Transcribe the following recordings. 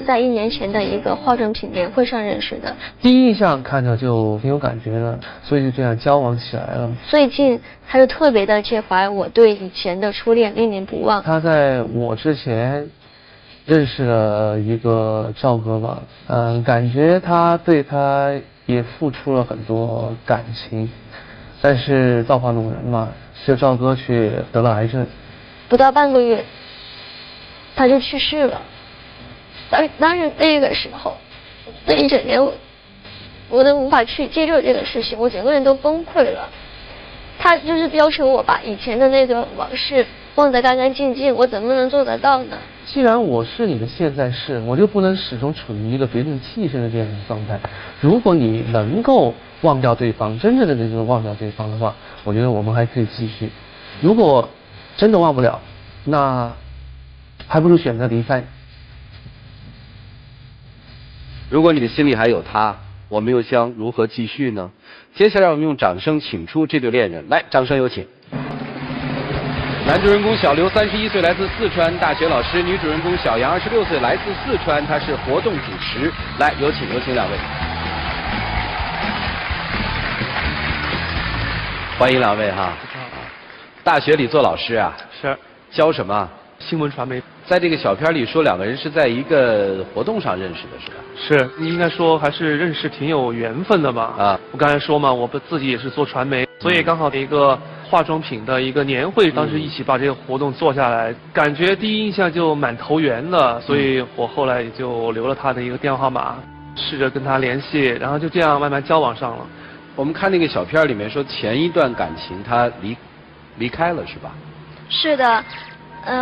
在1年前的一个化妆品年会上认识的。第一印象看着就挺有感觉的，所以就这样交往起来了。最近他就特别的介怀我对以前的初恋念念不忘。他在我之前认识了一个赵哥吧，感觉他对他也付出了很多感情，但是造化弄人嘛，这赵哥却得了癌症，不到半个月他就去世了。当时那个时候，那一整年我都无法去接受这个事情，我整个人都崩溃了。他就是要求我把以前的那段往事忘得干干净净，我怎么能做得到呢？既然我是你的现在式，我就不能始终处于一个别人替身的这样一个状态。如果你能够忘掉对方，真正的能够忘掉对方的话，我觉得我们还可以继续。如果真的忘不了，那还不如选择离开。如果你的心里还有他，我们又将如何继续呢？接下来我们用掌声请出这对恋人，来，掌声有请。男主人公小刘31岁，来自四川，大学老师；女主人公小杨26岁，来自四川，她是活动主持。来，有请两位，欢迎两位哈。大学里做老师啊？是。教什么？新闻传媒。在这个小片里说两个人是在一个活动上认识的，是吧？是，应该说还是认识挺有缘分的吧。啊，我刚才说嘛，我自己也是做传媒，所以刚好一个化妆品的一个年会，当时一起把这个活动做下来，感觉第一印象就蛮投缘的，所以我后来也就留了他的一个电话号码，试着跟他联系，然后就这样慢慢交往上了。我们看那个小片里面说前一段感情他离开了，是吧？是的。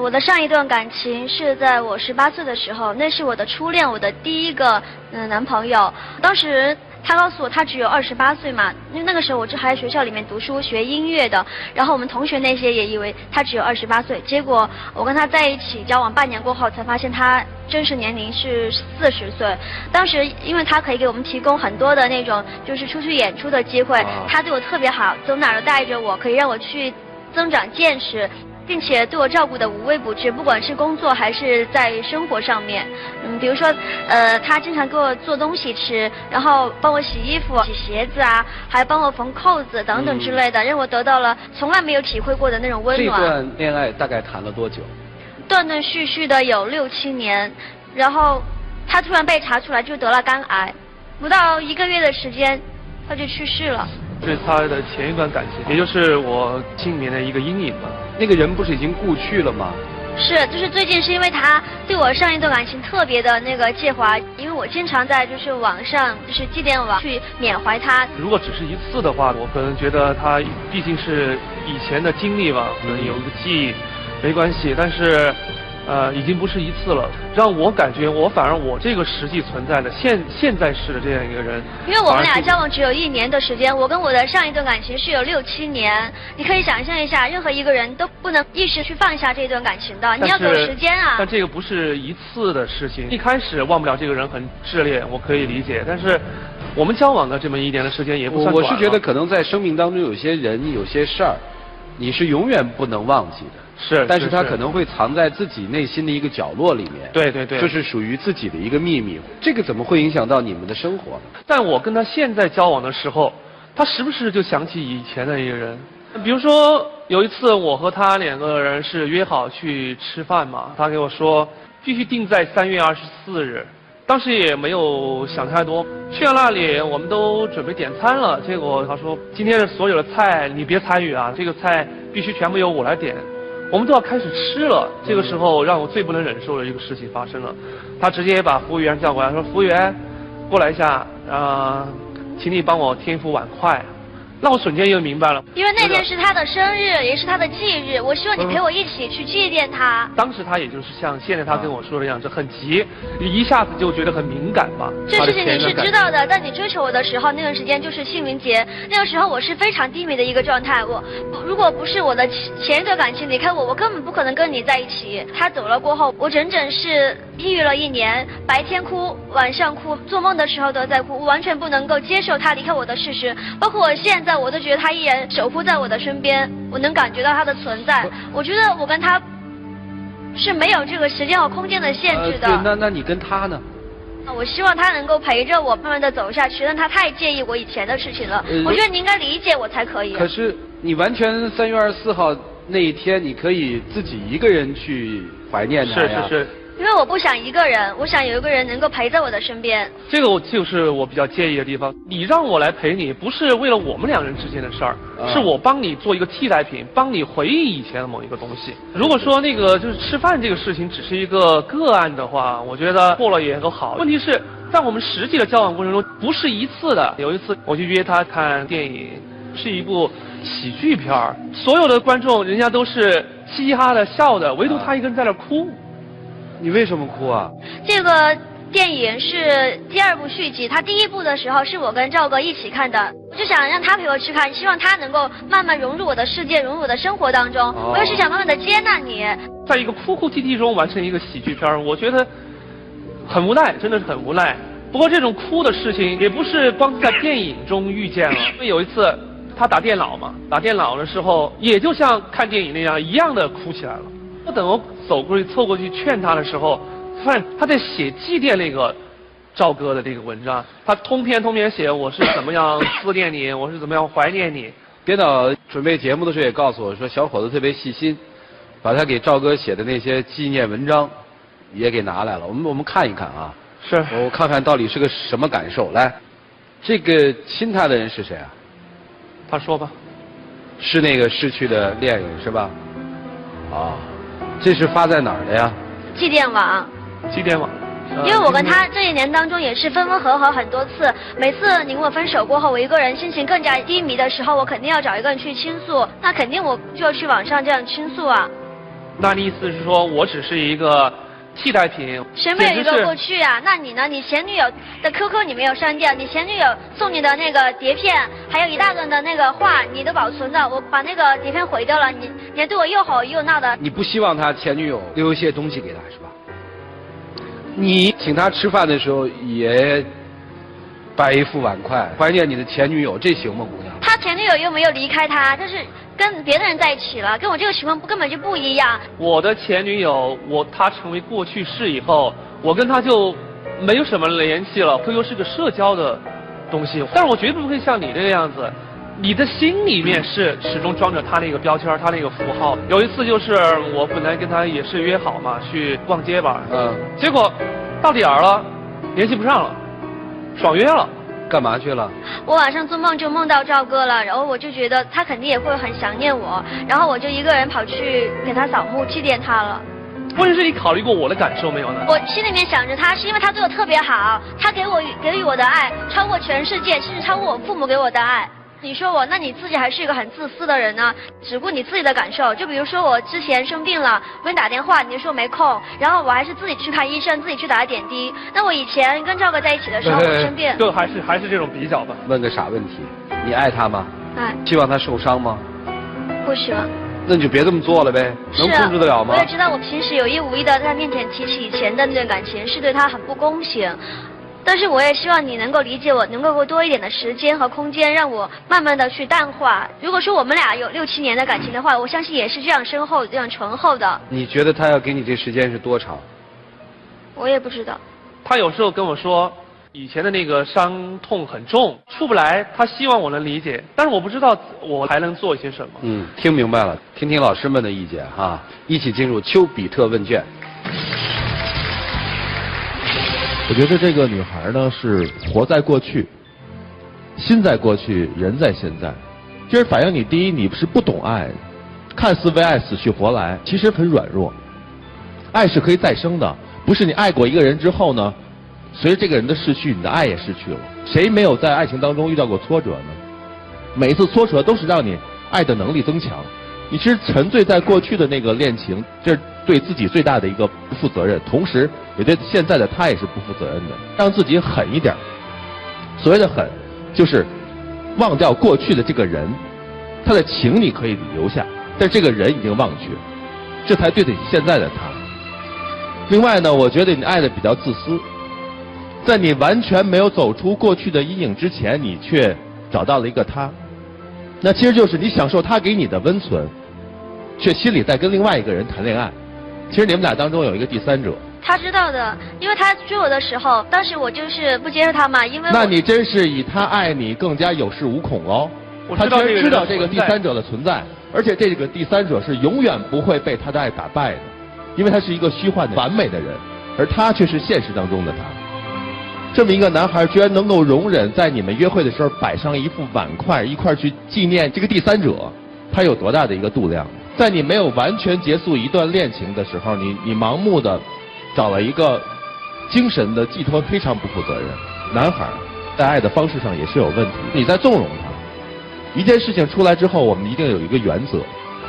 我的上一段感情是在我18岁的时候，那是我的初恋，我的第一个男朋友。当时他告诉我他只有28岁嘛，因为那个时候我还在学校里面读书学音乐的，然后我们同学那些也以为他只有28岁，结果我跟他在一起交往半年过后才发现他真实年龄是40岁。当时因为他可以给我们提供很多的那种就是出去演出的机会，他对我特别好，走哪儿都带着我，可以让我去增长见识，并且对我照顾的无微不至，不管是工作还是在生活上面。比如说，他经常给我做东西吃，然后帮我洗衣服、洗鞋子啊，还帮我缝扣子等等之类的，让我得到了从来没有体会过的那种温暖。这段恋爱大概谈了多久？断断续续的有6、7年，然后他突然被查出来就得了肝癌，不到1个月的时间，他就去世了。是他的前一段感情，也就是我心里面的一个阴影吧。那个人不是已经故去了吗？是，就是最近是因为他对我上一段感情特别的那个介怀，因为我经常在就是网上就是祭奠网去缅怀他。如果只是一次的话，我可能觉得他毕竟是以前的经历吧，可能有一个记忆，没关系。但是已经不是一次了，让我感觉反而我这个实际存在的现在式的这样一个人，因为我们俩交往只有1年的时间，我跟我的上一段感情是有6、7年，你可以想象一下，任何一个人都不能一时去放下这段感情的，你要给我时间啊。但这个不是一次的事情，一开始忘不了这个人很炽烈，我可以理解，但是我们交往的这么1年的时间也不算短了。我是觉得可能在生命当中有些人有些事儿，你是永远不能忘记的。是，但是他可能会藏在自己内心的一个角落里面。对对对，这是属于自己的一个秘密。这个怎么会影响到你们的生活呢？但我跟他现在交往的时候，他时不时就想起以前的一个人。比如说有一次我和他2个人是约好去吃饭嘛，他给我说必须定在3月24日。当时也没有想太多，去到那里我们都准备点餐了，结果他说今天的所有的菜你别参与啊，这个菜必须全部由我来点。我们都要开始吃了，这个时候让我最不能忍受的一个事情发生了，他直接把服务员叫过来，说服务员过来一下，请你帮我添一副碗筷。那我瞬间又明白了，因为那天是他的生日，也是他的忌日，我希望你陪我一起去祭奠他。当时他也就是像现在他跟我说的样子，很急，一下子就觉得很敏感吧。这事情你是知道的，但你追求我的时候，那段时间就是清明节，那个时候我是非常低迷的一个状态。如果不是我的前一段感情离开我根本不可能跟你在一起。他走了过后，我整整是抑郁了1年，白天哭，晚上哭，做梦的时候都在哭，我完全不能够接受他离开我的事实。包括我现在我都觉得他依然守护在我的身边，我能感觉到他的存在。我觉得我跟他是没有这个时间和空间的限制的。对，那你跟他呢？我希望他能够陪着我慢慢的走下去，但他太介意我以前的事情了。我觉得你应该理解我才可以。可是你完全3月24号那一天，你可以自己一个人去怀念他呀。是。因为我不想一个人，我想有一个人能够陪在我的身边。这个就是我比较介意的地方。你让我来陪你，不是为了我们2人之间的事儿，是我帮你做一个替代品，帮你回忆以前的某一个东西。如果说那个就是吃饭这个事情只是一个个案的话，我觉得过了也都好。问题是在我们实际的交往过程中，不是一次的。有一次我去约他看电影，是一部喜剧片儿，所有的观众人家都是嘻嘻哈哈的笑的，唯独他一个人在那哭。你为什么哭啊？这个电影是第2部续集，他第1部的时候是我跟赵哥一起看的，我就想让他陪我去看，希望他能够慢慢融入我的世界，融入我的生活当中。我也是想慢慢的接纳你。在一个哭哭啼啼中完成一个喜剧片，我觉得很无奈，真的是很无奈。不过这种哭的事情也不是光在电影中遇见了，因为有一次他打电脑嘛，打电脑的时候也就像看电影那样一样的哭起来了。等我走过去凑过去劝他的时候，发现他在写祭奠那个赵哥的这个文章，他通篇写我是怎么样思念你，我是怎么样怀念你。编导准备节目的时候也告诉我说，小伙子特别细心，把他给赵哥写的那些纪念文章也给拿来了。我们看一看啊，是我看看到底是个什么感受。来，这个亲他的人是谁啊？他说吧。是那个逝去的恋人是吧？啊。这是发在哪儿的呀？祭奠网。祭奠网。因为我跟他这1年当中也是分分合合很多次，每次你跟我分手过后，我一个人心情更加低迷的时候，我肯定要找一个人去倾诉，那肯定我就要去网上这样倾诉啊。那你意思是说我只是一个替代品？谁没有一个过去啊？那你呢？你前女友的 QQ 你没有删掉，你前女友送你的那个碟片，还有一大段的那个话，你都保存的，我把那个碟片毁掉了，你还对我又吼又闹的。你不希望他前女友留一些东西给他是吧？你请他吃饭的时候也摆一副碗筷，怀念你的前女友，这行吗，姑娘？他前女友又没有离开他，就是跟别的人在一起了，跟我这个情况根本就不一样。我的前女友，她成为过去式以后，我跟她就没有什么联系了。QQ 是个社交的东西，但是我绝对不会像你这个样子，你的心里面是始终装着他那个标签，他那个符号。有一次就是我本来跟他也是约好嘛，去逛街吧，结果到点儿了，联系不上了，爽约了。干嘛去了？我晚上做梦就梦到赵哥了，然后我就觉得他肯定也会很想念我，然后我就一个人跑去给他扫墓祭奠他了。问题是你考虑过我的感受没有呢？我心里面想着他是因为他对我特别好，他给予我的爱超过全世界，甚至超过我父母给我的爱。你说我，那你自己还是一个很自私的人呢，只顾你自己的感受。就比如说我之前生病了，我给你打电话，你就说没空，然后我还是自己去看医生，自己去打点滴。那我以前跟赵哥在一起的时候，我生病，就还是这种比较吧。问个傻问题，你爱他吗？爱。希望他受伤吗？不希望。那你就别这么做了呗，能控制得了吗？我也知道我平时有意无意的在他面前提起以前的那段感情，是对他很不公平。但是我也希望你能够理解我，能够给我多一点的时间和空间，让我慢慢的去淡化。如果说我们俩有6、7年的感情的话，我相信也是这样深厚、这样醇厚的。你觉得他要给你这时间是多长？我也不知道。他有时候跟我说，以前的那个伤痛很重，出不来，他希望我能理解，但是我不知道我还能做些什么。听明白了，听听老师们的意见哈，一起进入丘比特问卷。我觉得这个女孩呢是活在过去，心在过去，人在现在。这是反映你第一，你是不懂爱，看似为爱死去活来，其实很软弱。爱是可以再生的，不是你爱过一个人之后呢，随着这个人的逝去，你的爱也失去了。谁没有在爱情当中遇到过挫折呢？每次挫折都是让你爱的能力增强。你其实沉醉在过去的那个恋情，这是对自己最大的一个不负责任，同时也对现在的他也是不负责任的。让自己狠一点，所谓的狠，就是忘掉过去的这个人，他的情你可以留下，但这个人已经忘却，这才对得起现在的他。另外呢，我觉得你爱的比较自私，在你完全没有走出过去的阴影之前，你却找到了一个他。那其实就是你享受他给你的温存，却心里在跟另外一个人谈恋爱，其实你们俩当中有一个第三者。他知道的，因为他追我的时候，当时我就是不接受他嘛，因为那你真是以他爱你更加有恃无恐喽。他居然知道这个第三者的存在，而且这个第三者是永远不会被他的爱打败的，因为他是一个虚幻的完美的人，而他却是现实当中的他。这么一个男孩居然能够容忍在你们约会的时候摆上一副碗筷，一块去纪念这个第三者，他有多大的一个度量？在你没有完全结束一段恋情的时候，你盲目的找了一个精神的寄托，非常不负责任。男孩在爱的方式上也是有问题，你在纵容他。一件事情出来之后，我们一定有一个原则，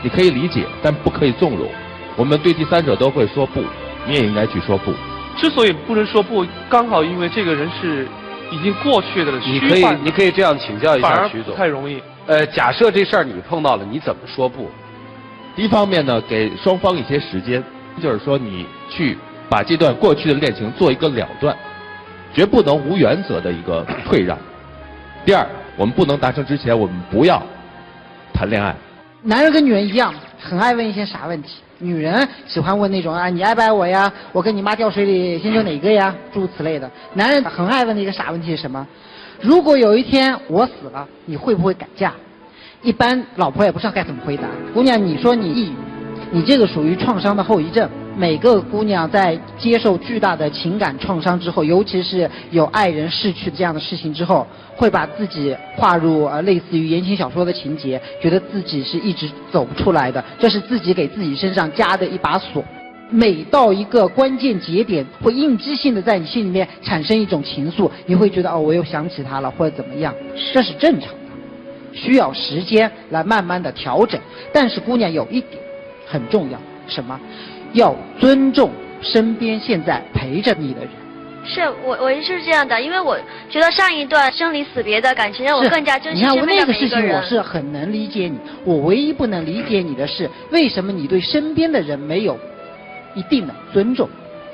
你可以理解，但不可以纵容。我们对第三者都会说不，你也应该去说不。之所以不能说不，刚好因为这个人是已经过去的了，你可以这样请教一下徐总。太容易。假设这事儿你碰到了，你怎么说不？第一方面呢，给双方一些时间，就是说你去把这段过去的恋情做一个了断，绝不能无原则的一个退让。第二，我们不能达成之前，我们不要谈恋爱。男人跟女人一样，很爱问一些傻问题。女人喜欢问那种啊，你爱不爱我呀？我跟你妈掉水里先救哪个呀？诸如此类的。男人很爱问的一个傻问题是什么？如果有一天我死了，你会不会改嫁？一般老婆也不知道该怎么回答。姑娘，你说你抑郁，你这个属于创伤的后遗症。每个姑娘在接受巨大的情感创伤之后，尤其是有爱人逝去这样的事情之后，会把自己划入类似于言情小说的情节，觉得自己是一直走不出来的，这是自己给自己身上加的一把锁。每到一个关键节点，会应激性的在你心里面产生一种情愫，你会觉得哦，我又想起他了，或者怎么样，这是正常的，需要时间来慢慢的调整。但是姑娘有一点很重要，什么？要尊重身边现在陪着你的人。是我是这样的，因为我觉得上一段生离死别的感情让我更加珍惜身身边的每一个人。你看，我那个事情我是很能理解你，我唯一不能理解你的是，为什么你对身边的人没有一定的尊重？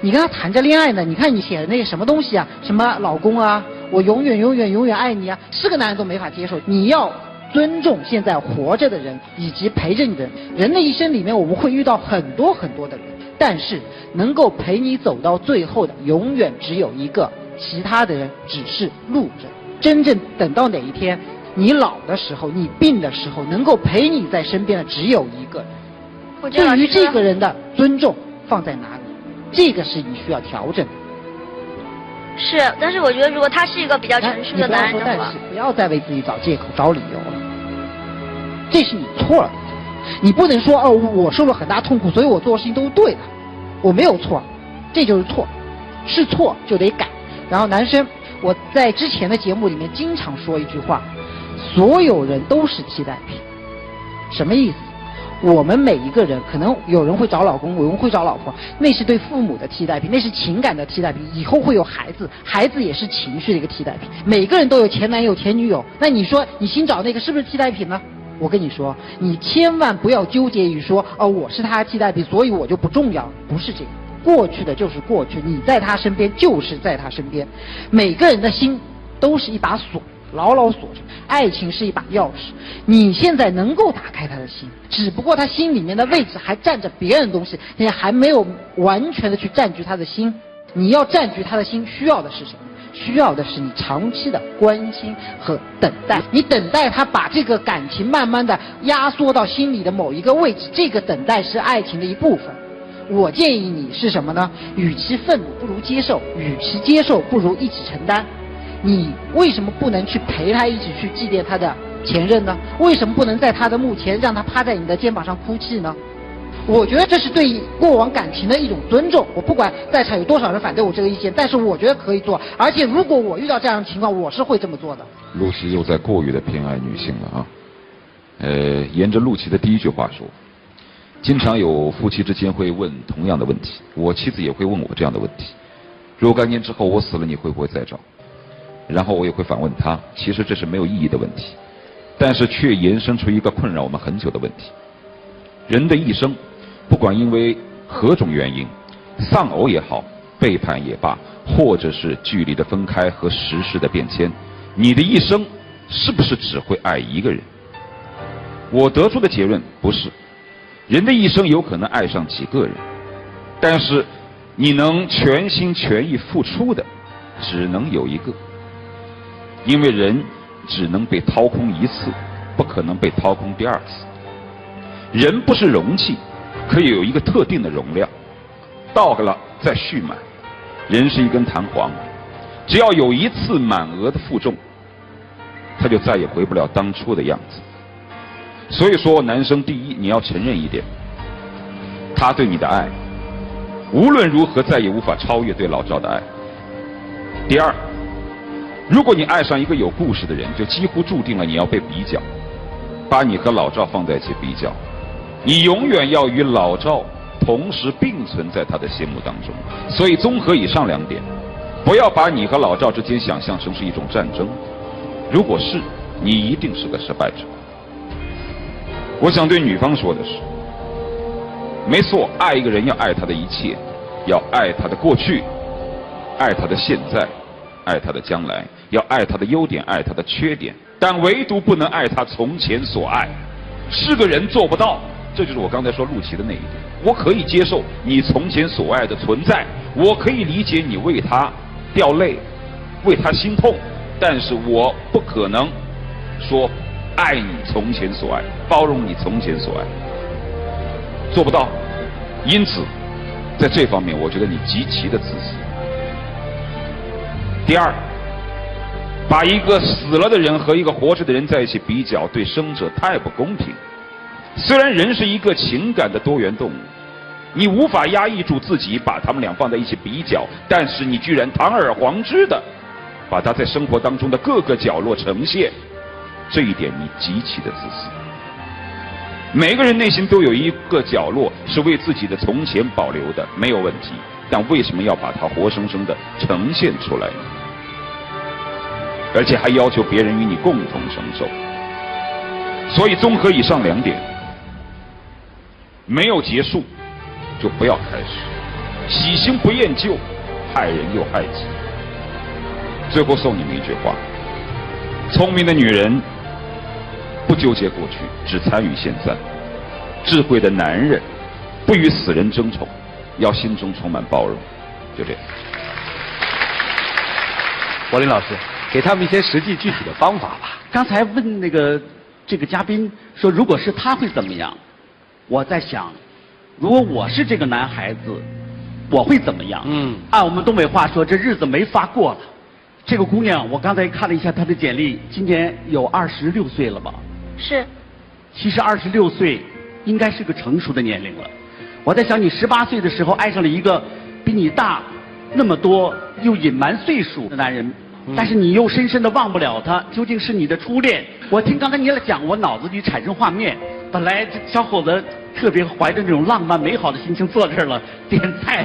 你跟他谈着恋爱呢，你看你写的那个什么东西啊，什么老公啊，我永远永远永远爱你啊，是个男人都没法接受。你要尊重现在活着的人以及陪着你的人。人的一生里面我们会遇到很多很多的人，但是能够陪你走到最后的永远只有一个，其他的人只是路人。真正等到哪一天你老的时候，你病的时候，能够陪你在身边的只有一个人。我觉得对于这个人的尊重放在哪里，这个是你需要调整的。是，但是我觉得如果他是一个比较成熟的男人的话，但是不要再为自己找借口找理由了，这是你错了。你不能说哦，我受了很大痛苦，所以我做的事情都是对的，我没有错，这就是错，是错就得改。然后男生，我在之前的节目里面经常说一句话，所有人都是替代品。什么意思？我们每一个人，可能有人会找老公，有人会找老婆，那是对父母的替代品，那是情感的替代品。以后会有孩子，孩子也是情绪的一个替代品。每个人都有前男友前女友，那你说你新找那个是不是替代品呢？我跟你说，你千万不要纠结于说哦，我是他的替代品，所以我就不重要。不是这样，过去的就是过去，你在他身边就是在他身边。每个人的心都是一把锁，牢牢锁着。爱情是一把钥匙，你现在能够打开他的心，只不过他心里面的位置还占着别人的东西，你还没有完全的去占据他的心。你要占据他的心，需要的是什么？需要的是你长期的关心和等待。你等待他把这个感情慢慢的压缩到心里的某一个位置，这个等待是爱情的一部分。我建议你是什么呢？与其愤怒不如接受，与其接受不如一起承担。你为什么不能去陪他一起去祭奠他的前任呢？为什么不能在他的墓前让他趴在你的肩膀上哭泣呢？我觉得这是对过往感情的一种尊重。我不管在场有多少人反对我这个意见，但是我觉得可以做。而且如果我遇到这样的情况，我是会这么做的。露琪又在过于的偏爱女性了啊。沿着露琪的第一句话说，经常有夫妻之间会问同样的问题，我妻子也会问我这样的问题：若干年之后我死了，你会不会再找？然后我也会反问他，其实这是没有意义的问题，但是却延伸出一个困扰我们很久的问题。人的一生，不管因为何种原因，丧偶也好，背叛也罢，或者是距离的分开和时事的变迁，你的一生是不是只会爱一个人？我得出的结论不是，人的一生有可能爱上几个人，但是你能全心全意付出的只能有一个，因为人只能被掏空一次，不可能被掏空第二次。人不是容器，可以有一个特定的容量，到了再蓄满。人是一根弹簧，只要有一次满额的负重，他就再也回不了当初的样子。所以说，男生第一，你要承认一点，他对你的爱无论如何再也无法超越对老赵的爱。第二，如果你爱上一个有故事的人，就几乎注定了你要被比较，把你和老赵放在一起比较，你永远要与老赵同时并存在他的心目当中。所以综合以上2点，不要把你和老赵之间想象成是一种战争，如果是，你一定是个失败者。我想对女方说的是，没错，爱一个人要爱他的一切，要爱他的过去，爱他的现在，爱他的将来，要爱他的优点，爱他的缺点，但唯独不能爱他从前所爱。是个人做不到，这就是我刚才说陆琪的那一点。我可以接受你从前所爱的存在，我可以理解你为他掉泪，为他心痛，但是我不可能说爱你从前所爱，包容你从前所爱，做不到。因此在这方面我觉得你极其的自私。第二，把一个死了的人和一个活着的人在一起比较，对生者太不公平。虽然人是一个情感的多元动物，你无法压抑住自己把他们俩放在一起比较，但是你居然堂而皇之的把他在生活当中的各个角落呈现，这一点你极其的自私。每个人内心都有一个角落是为自己的从前保留的，没有问题，但为什么要把它活生生的呈现出来呢？而且还要求别人与你共同承受。所以综合以上2点，没有结束就不要开始，喜新不厌旧，害人又害己。最后送你们一句话，聪明的女人不纠结过去，只参与现在；智慧的男人不与死人争宠，要心中充满包容。就这样。柏林老师，给他们一些实际具体的方法吧。刚才问这个嘉宾说，如果是他会怎么样？我在想，如果我是这个男孩子，我会怎么样？按我们东北话说，这日子没法过了。这个姑娘，我刚才看了一下她的简历，今年有26岁了吧？是。其实26岁应该是个成熟的年龄了。我在想，你18岁的时候爱上了一个比你大那么多又隐瞒岁数的男人，但是你又深深的忘不了他，究竟是你的初恋？我听刚才你讲，我脑子里产生画面，本来这小伙子特别怀着那种浪漫美好的心情坐这儿了，点菜，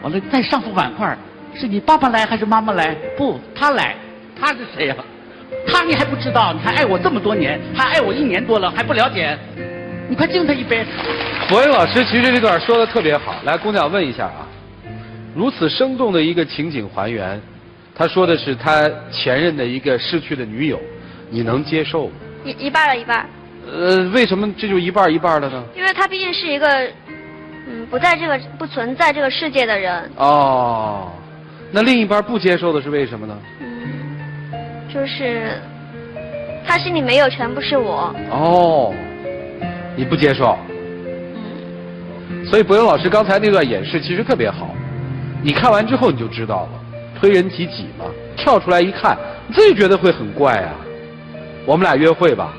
完了再上副碗筷，是你爸爸来还是妈妈来？不，他来。他是谁呀？他你还不知道？你还爱我这么多年，还爱我1年多了，还不了解？你快敬他一杯。柏林老师其实这段说的特别好。来，姑娘问一下啊，如此生动的一个情景还原，他说的是他前任的一个逝去的女友，你能接受吗？一半了，一半。为什么这就一半一半的呢？因为他毕竟是一个，不存在这个世界的人。哦，那另一半不接受的是为什么呢？就是他心里没有全部是我。哦，你不接受。所以柏林老师刚才那段演示其实特别好，你看完之后你就知道了，推人及己嘛，跳出来一看，你自己觉得会很怪啊。我们俩约会吧，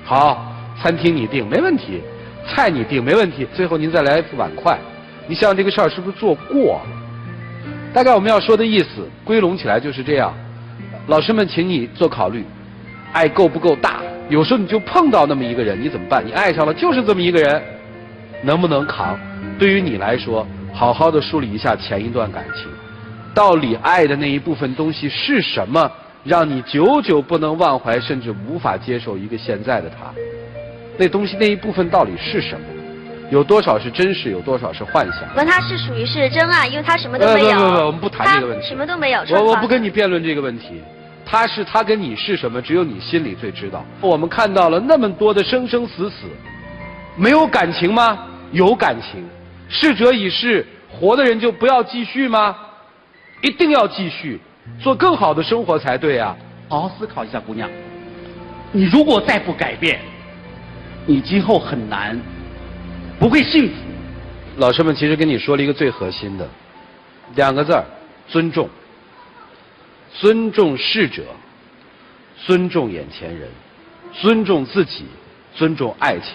好，餐厅你定没问题，菜你定没问题，最后您再来一副碗筷，你想想这个事儿是不是做过了？大概我们要说的意思归拢起来就是这样。老师们请你做考虑，爱够不够大？有时候你就碰到那么一个人，你怎么办？你爱上了就是这么一个人，能不能扛？对于你来说，好好的梳理一下前一段感情，到底爱的那一部分东西是什么，让你久久不能忘怀，甚至无法接受一个现在的他？那东西那一部分到底是什么？有多少是真实，有多少是幻想？问他是属于是真爱，因为他什么都没有。不，我们不谈这个问题。他什么都没有。我不跟你辩论这个问题。他跟你是什么，只有你心里最知道。我们看到了那么多的生生死死，没有感情吗？有感情。逝者已逝，活的人就不要继续吗？一定要继续，做更好的生活才对啊！好好思考一下，姑娘，你如果再不改变，你今后很难，不会幸福。老师们其实跟你说了一个最核心的2个字儿：尊重。尊重逝者，尊重眼前人，尊重自己，尊重爱情。